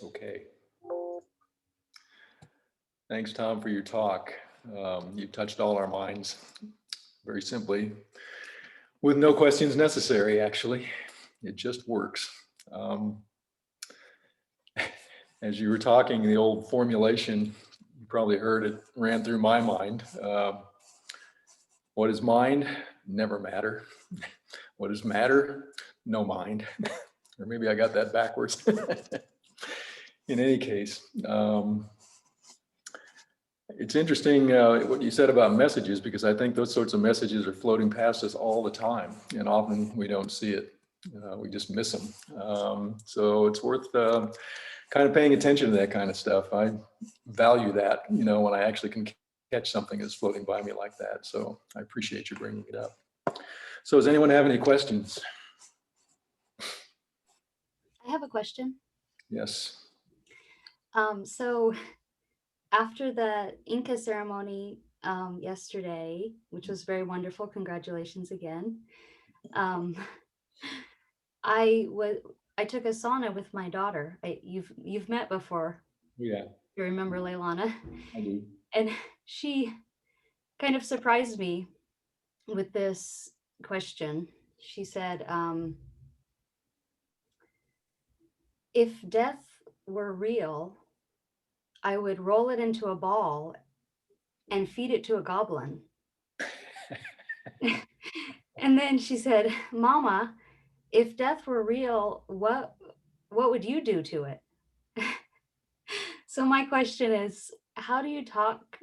Okay. Thanks, Tom, for your talk. You touched all our minds very simply, with no questions necessary, actually. It just works. As you were talking, the old formulation, you probably heard it, ran through my mind. What is mind? Never matter. What is matter? No mind. Or maybe I got that backwards. In any case, it's interesting what you said about messages, because I think those sorts of messages are floating past us all the time, and often we don't see it. We just miss them. So it's worth kind of paying attention to that kind of stuff. I value that, when I actually can catch something that's floating by me like that. So I appreciate you bringing it up. So does anyone have any questions? I have a question. Yes. So after the Inca ceremony yesterday, which was very wonderful, congratulations again. Um, I was I took a sauna with my daughter. You've met before. Yeah, You remember Leilana? I do. And she kind of surprised me with this question. She said, if death were real, I would roll it into a ball and feed it to a goblin. And then she said, Mama, if death were real, what would you do to it? So my question is, how do you talk?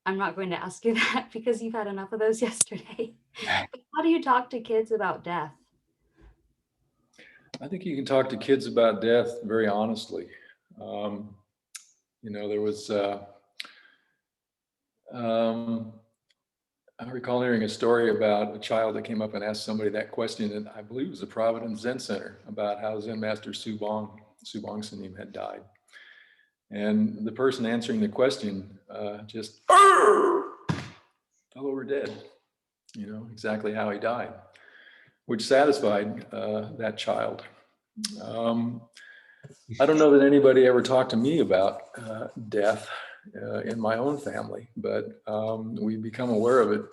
I'm not going to ask you that because you've had enough of those yesterday. But how do you talk to kids about death? I think you can talk to kids about death very honestly. There was, I recall hearing a story about a child that came up and asked somebody that question, and I believe it was the Providence Zen Center, about how Zen Master Subong Sanim had died. And the person answering the question just fell over dead, exactly how he died, which satisfied that child. I don't know that anybody ever talked to me about death in my own family, but we become aware of it,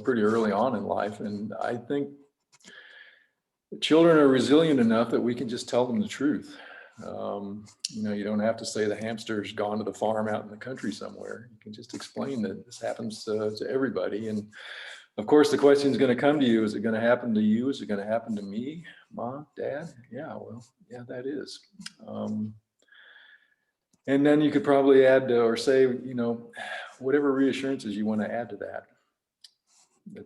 pretty early on in life. And I think children are resilient enough that we can just tell them the truth. You don't have to say the hamster's gone to the farm out in the country somewhere. You can just explain that this happens to everybody. And of course, the question is going to come to you. Is it going to happen to you? Is it going to happen to me? Mom, Dad? Yeah, well, yeah, that is. And then you could probably add or say, whatever reassurances you want to add to that.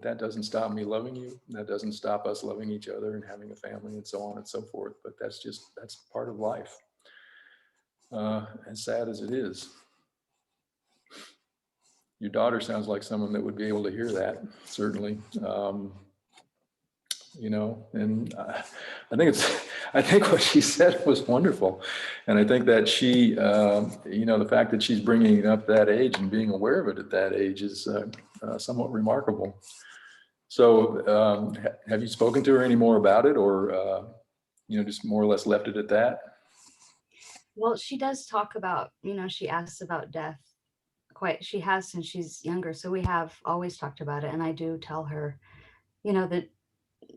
That doesn't stop me loving you. That doesn't stop us loving each other and having a family and so on and so forth. But that's part of life. As sad as it is. Your daughter sounds like someone that would be able to hear that, certainly. And I think what she said was wonderful. And I think that she, the fact that she's bringing it up that age and being aware of it at that age is somewhat remarkable. So have you spoken to her any more about it, or, just more or less left it at that? Well, she does talk about, she asks about death she has since she's younger. So we have always talked about it. And I do tell her, that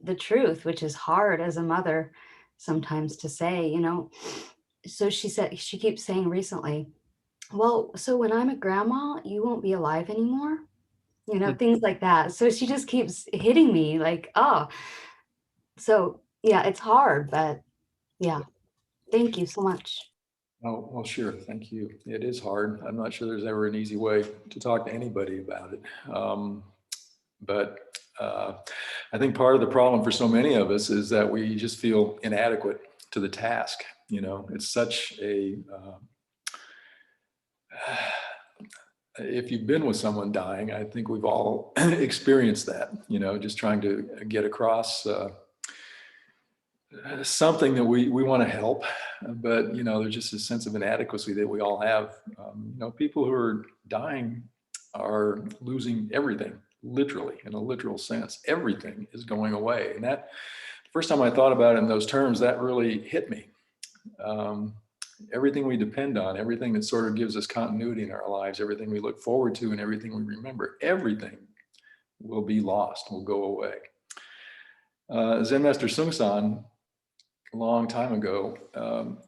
the truth, which is hard as a mother sometimes to say, So she keeps saying recently, well, so when I'm a grandma, you won't be alive anymore, things like that. So she just keeps hitting me like, oh, so yeah, it's hard, but yeah, thank you so much. Oh, well, sure. Thank you. It is hard. I'm not sure there's ever an easy way to talk to anybody about it. But I think part of the problem for so many of us is that we just feel inadequate to the task. It's such a, if you've been with someone dying, I think we've all experienced that, just trying to get across something that we want to help, but there's just a sense of inadequacy that we all have. People who are dying are losing everything, literally, in a literal sense. Everything is going away, and that first time I thought about it in those terms, that really hit me. everything we depend on, everything that sort of gives us continuity in our lives, everything we look forward to and everything we remember, everything will be lost, will go away. Zen Master Sung San, a long time ago,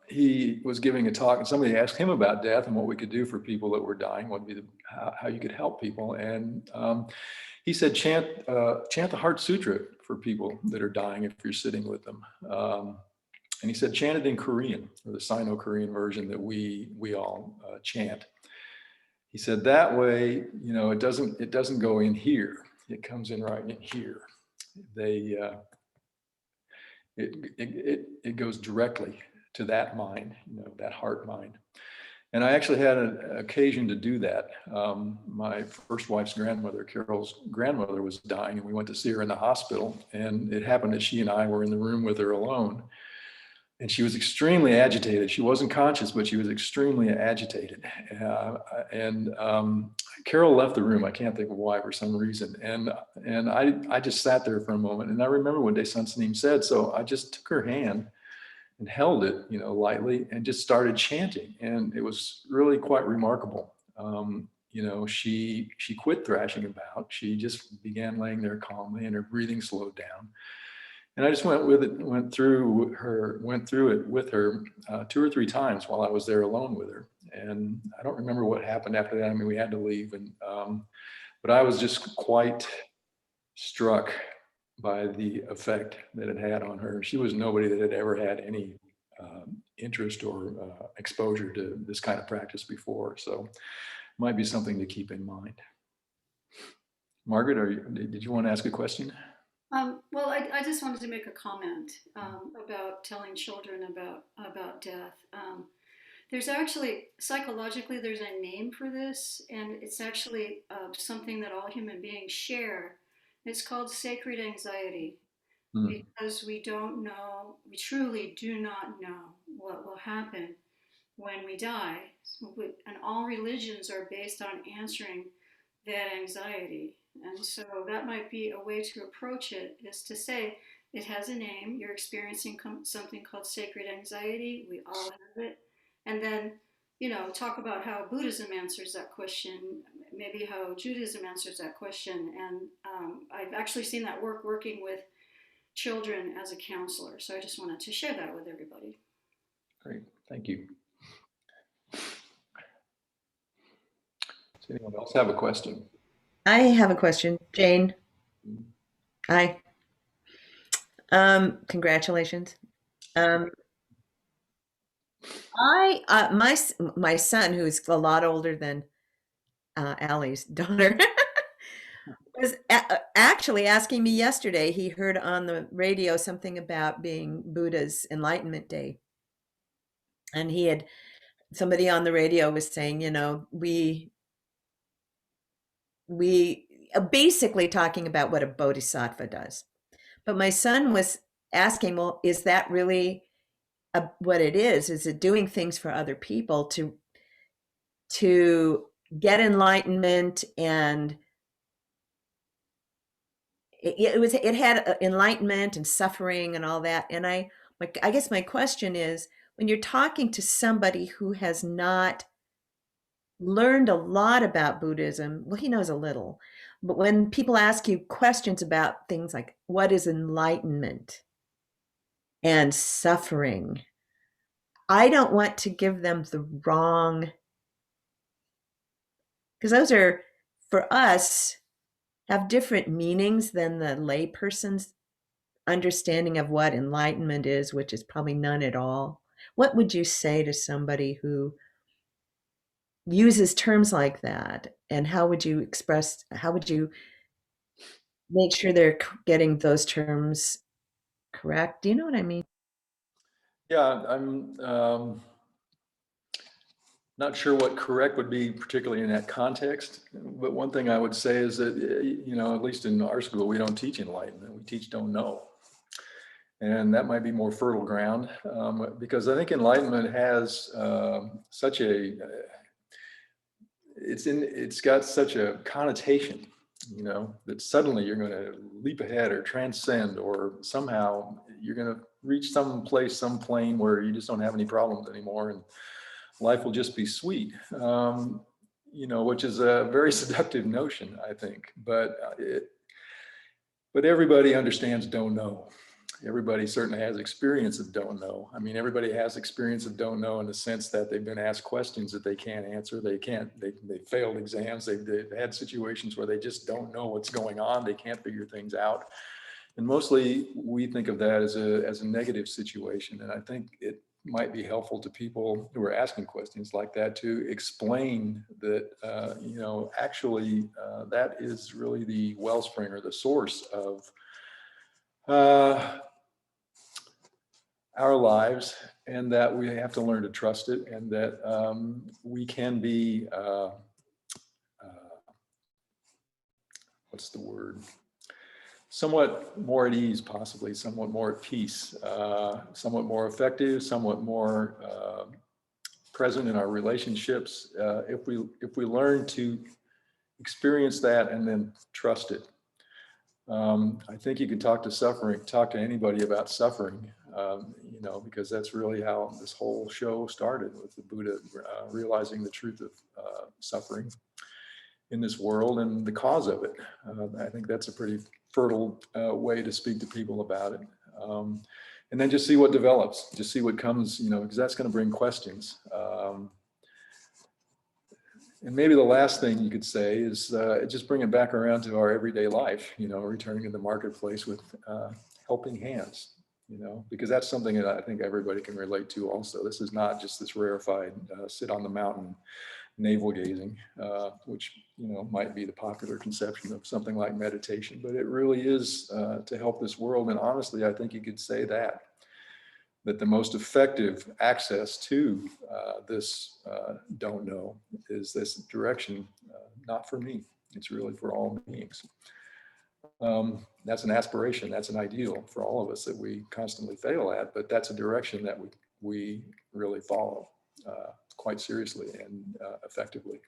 he was giving a talk and somebody asked him about death and what we could do for people that were dying, what would be how you could help people. And he said, chant the Heart Sutra for people that are dying if you're sitting with them. And he said, chant it in Korean, or the Sino-Korean version that we all chant. He said that way, you know, it doesn't go in here. It comes in right in here. It goes directly to that mind, you know, that heart mind. And I actually had an occasion to do that. My first wife's grandmother, Carol's grandmother, was dying, and we went to see her in the hospital. And it happened that she and I were in the room with her alone. And she was extremely agitated. She wasn't conscious, but she was extremely agitated. Carol left the room. I can't think of why, for some reason. And I just sat there for a moment. And I remember what Dae Sun said. So I just took her hand and held it, you know, lightly, and just started chanting. And it was really quite remarkable. You know, she quit thrashing about. She just began laying there calmly, and her breathing slowed down. And I just went through it with her 2 or 3 times while I was there alone with her. And I don't remember what happened after that. I mean, we had to leave, but I was just quite struck by the effect that it had on her. She was nobody that had ever had any interest or exposure to this kind of practice before. So it might be something to keep in mind. Margaret, did you want to ask a question? Well, I just wanted to make a comment about telling children about death. There's actually, psychologically, there's a name for this, and it's actually something that all human beings share. It's called sacred anxiety, because we don't know, we truly do not know what will happen when we die. And all religions are based on answering that anxiety. And so that might be a way to approach it, is to say it has a name. You're experiencing something called sacred anxiety. We all have it. And then, you know, talk about how Buddhism answers that question, maybe how Judaism answers that question. And I've actually seen that working with children as a counselor. So I just wanted to share that with everybody. Great, thank you. Does anyone else have a question? I have a question, Jane. Hi. Congratulations. My son, who's a lot older than Allie's daughter, was actually asking me yesterday. He heard on the radio something about being Buddha's Enlightenment Day, and somebody on the radio was saying, you know, we basically talking about what a bodhisattva does. But my son was asking, well, is that really what it is? Is it doing things for other people to get enlightenment? And it had enlightenment and suffering and all that. And I guess my question is, when you're talking to somebody who has not learned a lot about Buddhism, well, he knows a little, but when people ask you questions about things like what is enlightenment and suffering, I don't want to give them the wrong, because those are, for us, have different meanings than the layperson's understanding of what enlightenment is, which is probably none at all. What would you say to somebody who uses terms like that? And how would you make sure they're getting those terms correct? Do you know what I mean? Yeah, I'm not sure what correct would be, particularly in that context. But one thing I would say is that, you know, at least in our school, we don't teach enlightenment. We teach don't know. And that might be more fertile ground, because I think enlightenment has such a, it's got such a connotation, that suddenly you're going to leap ahead or transcend, or somehow you're going to reach some place, some plane where you just don't have any problems anymore, and life will just be sweet. You know, which is a very seductive notion, I think. But everybody understands don't know. Everybody certainly has experience of don't know. I mean, everybody has experience of don't know in the sense that they've been asked questions that they can't answer. They failed exams. They've had situations where they just don't know what's going on. They can't figure things out. And mostly we think of that as a negative situation. And I think it might be helpful to people who are asking questions like that to explain that, you know, actually that is really the wellspring or the source of our lives, and that we have to learn to trust it, and that we can be, what's the word? Somewhat more at ease, possibly, somewhat more at peace, somewhat more effective, somewhat more present in our relationships, if we learn to experience that and then trust it. I think you can talk to anybody about suffering, you know, because that's really how this whole show started, with the Buddha realizing the truth of suffering in this world and the cause of it. I think that's a pretty fertile way to speak to people about it. And then just see what develops, just see what comes, you know, because that's going to bring questions. And maybe the last thing you could say is just bring it back around to our everyday life, you know, returning to the marketplace with helping hands, you know, because that's something that I think everybody can relate to also. This is not just this rarefied sit on the mountain navel gazing, which, you know, might be the popular conception of something like meditation, but it really is to help this world. And honestly, I think you could say that the most effective access to this don't know is this direction, not for me. It's really for all beings. That's an aspiration, that's an ideal for all of us that we constantly fail at, but that's a direction that we really follow quite seriously and effectively.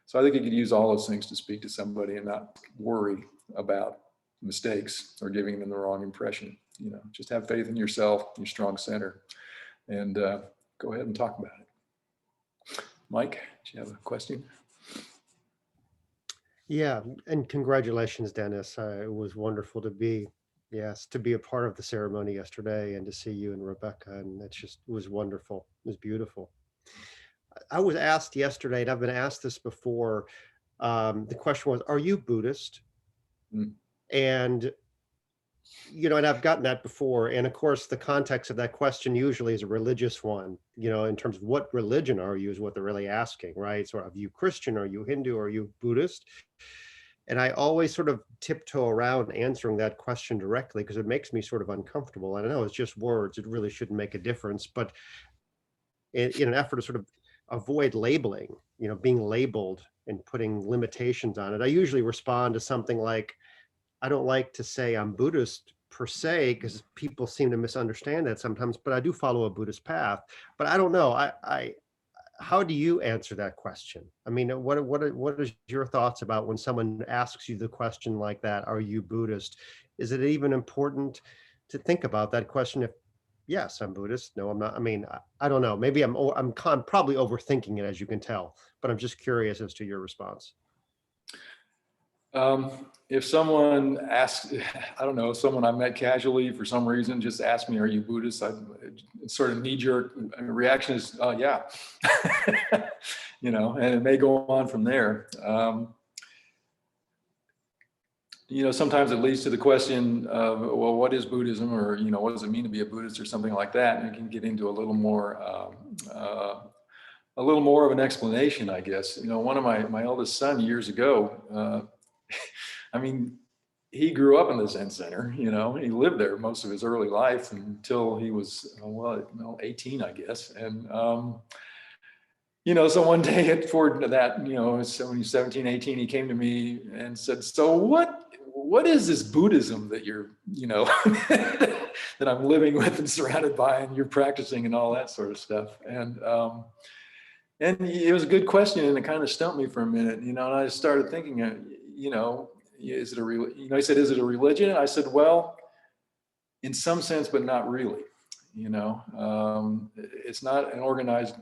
So I think you could use all those things to speak to somebody and not worry about mistakes or giving them the wrong impression. You know, just have faith in yourself, your strong center, and go ahead and talk about it. Mike, do you have a question? Yeah, and congratulations, Dennis. It was wonderful to be a part of the ceremony yesterday and to see you and Rebecca, and it was wonderful. It was beautiful. I was asked yesterday, and I've been asked this before. The question was, "Are you Buddhist?" Mm. And you know, and I've gotten that before. And of course, the context of that question usually is a religious one, you know, in terms of what religion are you is what they're really asking, right? So are you Christian? Are you Hindu? Are you Buddhist? And I always sort of tiptoe around answering that question directly because it makes me sort of uncomfortable. And I know it's just words. It really shouldn't make a difference. But in an effort to sort of avoid labeling, you know, being labeled and putting limitations on it, I usually respond to something like, I don't like to say I'm Buddhist per se, because people seem to misunderstand that sometimes, but I do follow a Buddhist path. But I don't know. How do you answer that question? I mean, what is your thoughts about when someone asks you the question like that? Are you Buddhist? Is it even important to think about that question? If yes, I'm Buddhist. No, I'm not. I mean, I don't know. Maybe I'm probably overthinking it, as you can tell. But I'm just curious as to your response. If someone asks, I don't know, someone I met casually for some reason just asked me, "Are you Buddhist?" Sort of knee-jerk reaction is, "Yeah," you know, and it may go on from there. You know, sometimes it leads to the question of, well, what is Buddhism, or, you know, what does it mean to be a Buddhist, or something like that, and you can get into a little more of an explanation, I guess. You know, one of my eldest son years ago. I mean, he grew up in the Zen Center, you know, he lived there most of his early life until he was, 18, I guess. And, you know, so one day toward that, you know, when he was 17, 18, he came to me and said, "So what is this Buddhism that you're, you know, that I'm living with and surrounded by and you're practicing and all that sort of stuff?" And it was a good question, and it kind of stumped me for a minute, you know, and I started thinking, you know, he said, "Is it a religion?" And I said, "Well, in some sense, but not really. You know, it's not an organized.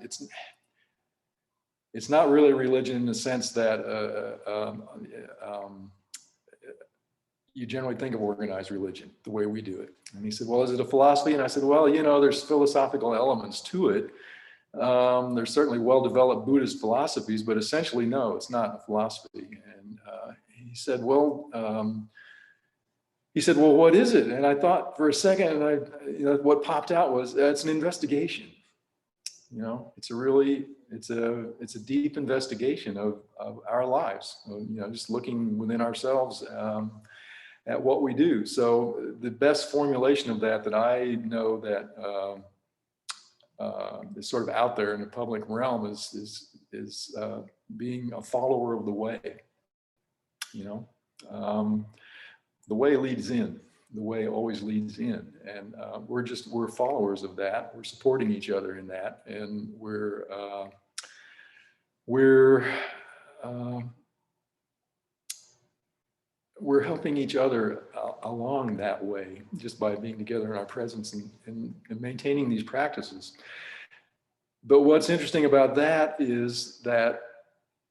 It's not really religion in the sense that you generally think of organized religion the way we do it. And he said, well, is it a philosophy? And I said, well, you know, there's philosophical elements to it. There's certainly well-developed Buddhist philosophies, but essentially, no, it's not a philosophy. And he said, well, what is it? And I thought for a second, and you know, what popped out was it's an investigation. You know, it's a deep investigation of our lives. You know, just looking within ourselves at what we do. So the best formulation of that I know that is sort of out there in the public realm is being a follower of the way. You know, the way leads in. The way always leads in, and we're followers of that. We're supporting each other in that, and we're helping each other along that way just by being together in our presence and maintaining these practices. But what's interesting about that is that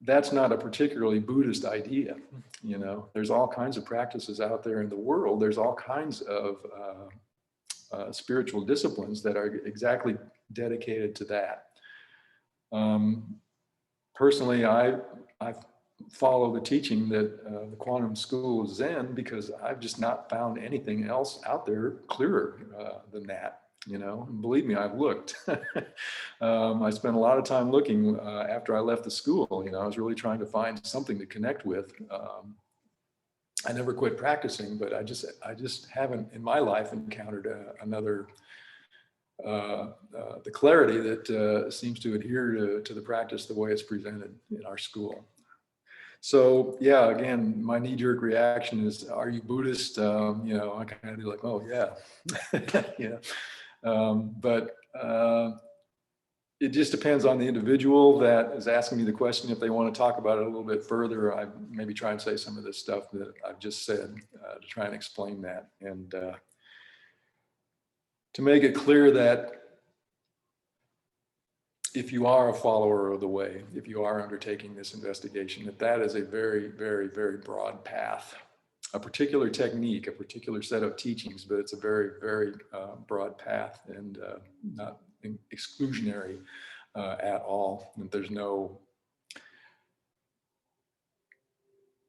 that's not a particularly Buddhist idea. You know, there's all kinds of practices out there in the world. There's all kinds of spiritual disciplines that are exactly dedicated to that. Personally, I follow the teaching that the quantum school is Zen because I've just not found anything else out there clearer than that. You know, and believe me, I've looked. I spent a lot of time looking after I left the school. You know, I was really trying to find something to connect with. I never quit practicing, but I just haven't in my life encountered another the clarity that seems to adhere to the practice the way it's presented in our school. So yeah, again, my knee-jerk reaction is, "Are you Buddhist?" You know, I kind of be like, "Oh yeah," yeah. But it just depends on the individual that is asking me the question. If they want to talk about it a little bit further, I maybe try and say some of this stuff that I've just said to try and explain that. And to make it clear that if you are a follower of the way, if you are undertaking this investigation, that is a very, very, very broad path. A particular technique, a particular set of teachings, but it's a very, very broad path and not exclusionary at all. And there's no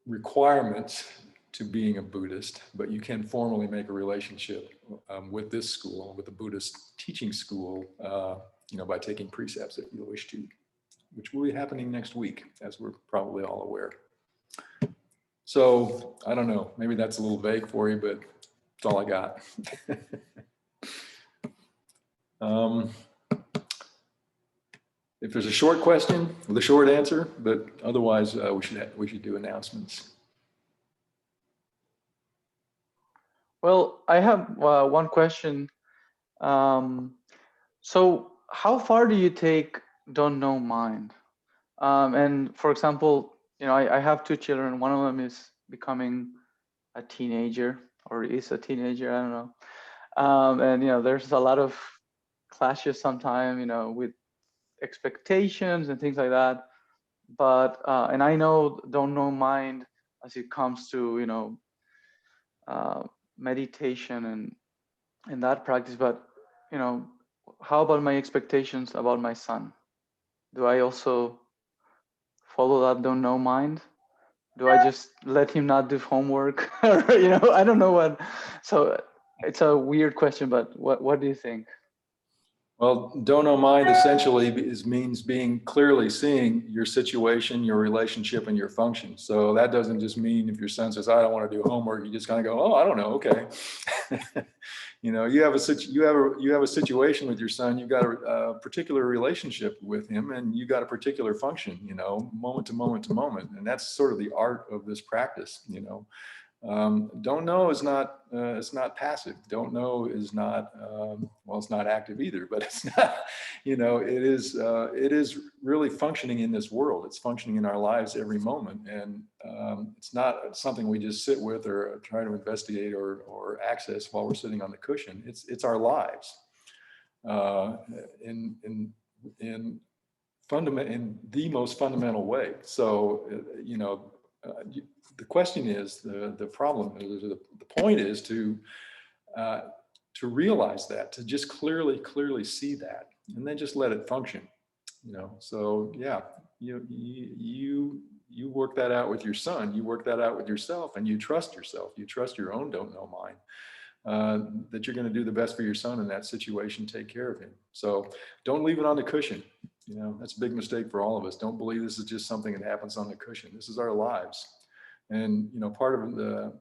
requirements to being a Buddhist, but you can formally make a relationship with this school, with the Buddhist teaching school, you know, by taking precepts if you wish to, which will be happening next week, as we're probably all aware. So I don't know, maybe that's a little vague for you, but that's all I got. If there's a short question with a short answer, but otherwise we should do announcements. Well, I have one question. So how far do you take don't know mind? And for example, you know, I have two children. One of them is becoming a teenager, or is a teenager, I don't know. And, you know, there's a lot of clashes sometimes, you know, with expectations and things like that. But, and I know don't know mind as it comes to, you know, meditation and that practice. But, you know, how about my expectations about my son? Do I also follow that don't know mind? Do I just let him not do homework? You know, I don't know what. So it's a weird question, but what do you think? Well, don't know mind essentially means being clearly seeing your situation, your relationship, and your function. So that doesn't just mean if your son says, "I don't want to do homework," you just kind of go, "Oh, I don't know, okay." You know, you have a situation with your son. You've got a particular relationship with him, and you got a particular function. You know, moment to moment to moment, and that's sort of the art of this practice. You know. Don't know is not, it's not passive. Don't know is not, well, it's not active either, but it's not, you know, it is really functioning in this world. It's functioning in our lives every moment. And it's not something we just sit with or try to investigate or access while we're sitting on the cushion. It's our lives in the most fundamental way. So, you know, the question is, the problem, the point is to realize that, to just clearly see that, and then just let it function, you know. So yeah, you work that out with your son, you work that out with yourself, and you trust yourself, you trust your own don't know mind, that you're going to do the best for your son in that situation, take care of him. So don't leave it on the cushion. You know, that's a big mistake for all of us. Don't believe this is just something that happens on the cushion. This is our lives. And, you know, part of the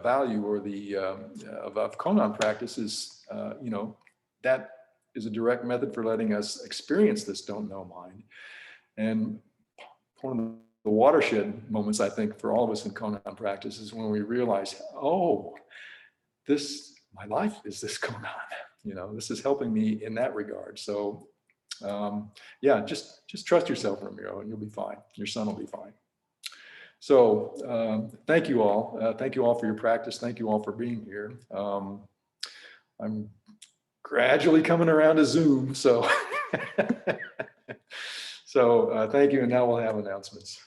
value or the of Konan practice is, you know, that is a direct method for letting us experience this don't know mind. And one of the watershed moments, I think, for all of us in Konan practice is when we realize, oh, my life is this Konan. You know, this is helping me in that regard. So yeah, just trust yourself, Ramiro, and you'll be fine. Your son will be fine. So thank you all. Thank you all for your practice. Thank you all for being here. I'm gradually coming around to Zoom. So, so thank you. And now we'll have announcements.